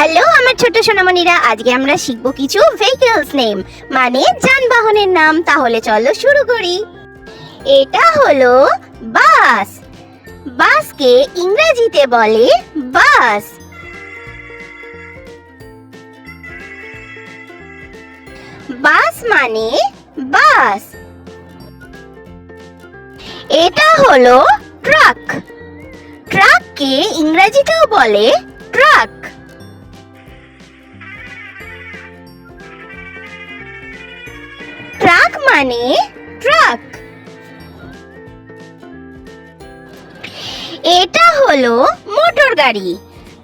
Hello আমার ছোট সোনামণিরা, আজকে আমরা শিখবো কিছু ভেহিকলস নেম মানে যানবাহনের নাম। তাহলে চলো শুরু করি। এটা হলো বাস। বাসকে ইংরেজিতে বলে বাস। বাস মানে বাস। এটা হলো ট্রাক। ট্রাককে ইংরেজিতেও বলে ট্রাক। ট্রাক মানে ট্রাক। এটা হলো মোটর গাড়ি।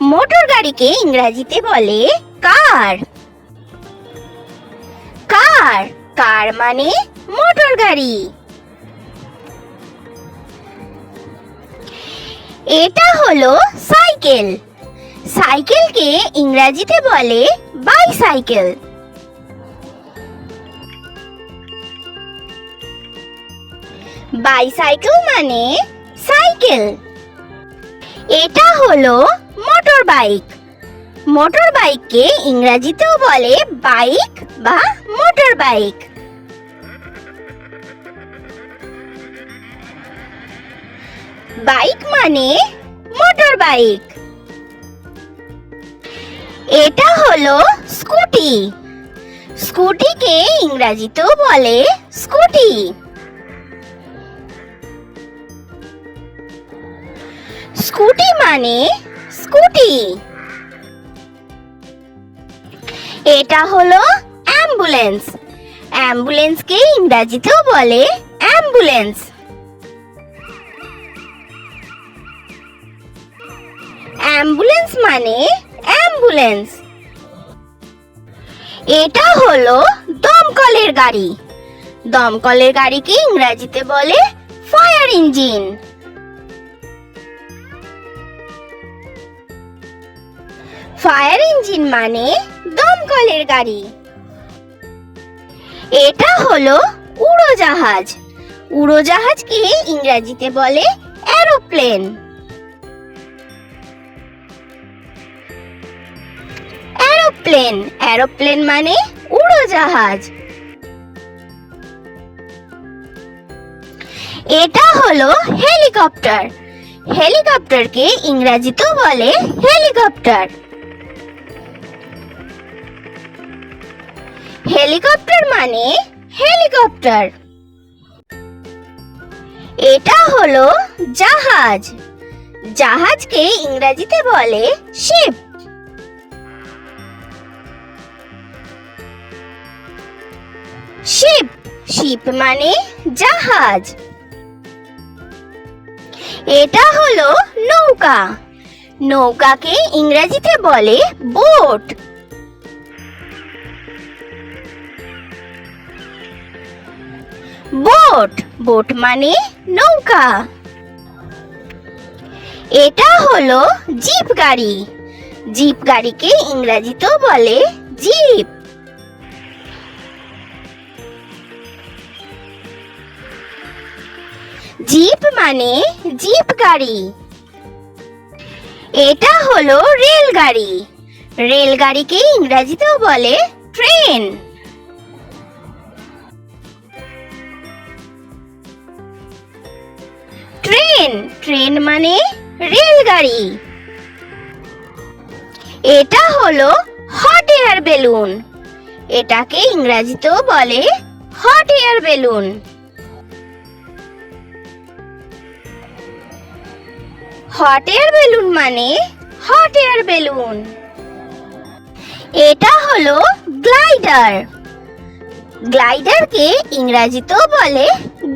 মোটর গাড়িকে ইংরেজিতে বলে কার। কার কার মানে মোটর গাড়ি। এটা হলো সাইকেল। সাইকেলকে ইংরেজিতে বলে বাইসাইকেল। বাইসাইকেল মানে সাইকেল। এটা হলো মোটর বাইক। মোটর বাইককে ইংরেজিতেও বলে বাইক বা মোটর বাইক। বাইক মানে মোটর বাইক। এটা হলো স্কুটি। স্কুটিকে ইংরেজিতেও বলে স্কুটি। স্কুটি মানে স্কুটি। এটা হলো অ্যাম্বুলেন্স। অ্যাম্বুলেন্সকে ইংরেজিতেও বলে অ্যাম্বুলেন্স। অ্যাম্বুলেন্স মানে অ্যাম্বুলেন্স। এটা হলো দমকলের গাড়ি। দমকলের গাড়িকে ইংরেজিতে বলে ফায়ার ইঞ্জিন। ফায়ার ইঞ্জিন মানে দমকলের গাড়ি। এটা হলো উড়োজাহাজ। উড়োজাহাজকে ইংরেজিতে বলে এরোপ্লেন। এরোপ্লেন এরোপ্লেন মানে উড়োজাহাজ। এটা হলো হেলিকপ্টার। হেলিকপ্টারকে ইংরেজিতেও বলে হেলিকপ্টার। হেলিকপ্টার মানে হেলিকপ্টার। এটা হলো জাহাজ। জাহাজকে ইংরেজিতে বলে শিপ। শিপ শিপ মানে জাহাজ। এটা হলো নৌকা। নৌকাকে ইংরেজিতে বলে বোট। বোট বোট মানে নৌকা। এটা হলো জিপ গাড়ি। জিপ গাড়িকে ইংরেজিতেও বলে জিপ। জিপ মানে জিপ গাড়ি। এটা হলো রেলগাড়ি। রেলগাড়িকে ইংরেজিতেও বলে ট্রেন। ট্রেন ট্রেন মানে রেলগাড়ি। এটা হলো হট এয়ার বেলুন। এটাকে ইংরেজিতেও বলে hot air balloon. Hot air balloon মানে হট এয়ার বেলুন। এটা হলো গ্লাইডার। গ্লাইডারকে ইংরেজিতেও বলে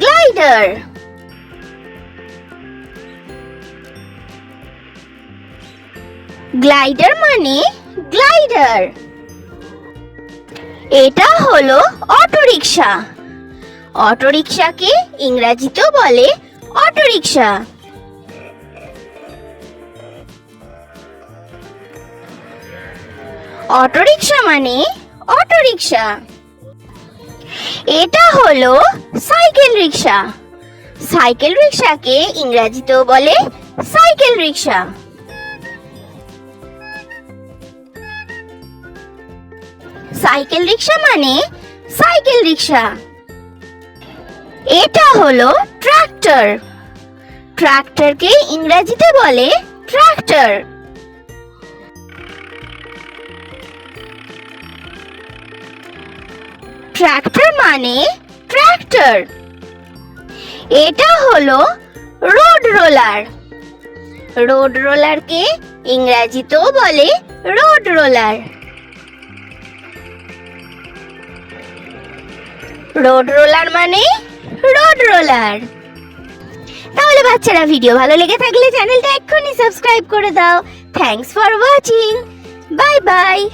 গ্লাইডার। গ্লাইডার মানে গ্লাইডার। এটা হলো অটোরিকশা। অটোরিকশাকে ইংরেজিতেও বলে অটোরিকশা। অটোরিকশা মানে অটোরিকশা। এটা হলো সাইকেল রিকশা। সাইকেল রিকশাকে ইংরেজিতেও বলে সাইকেল রিকশা। সাইকেল রিক্সা মানে সাইকেল রিক্সা। এটা হলো ট্রাক্টর। ট্রাক্টরকে ইংরেজিতে বলে ট্রাক্টর। ট্রাক্টর মানে ট্রাক্টর। এটা হলো রোড রোলার। রোড রোলারকে ইংরেজিতেও বলে রোড রোলার। রোড রোলার মানে রোড রোলার। তাহলে বাচ্চারা, ভিডিও ভালো লেগে থাকলে চ্যানেলটা এক্ষুনি সাবস্ক্রাইব করে দাও। Thanks for watching. Bye bye.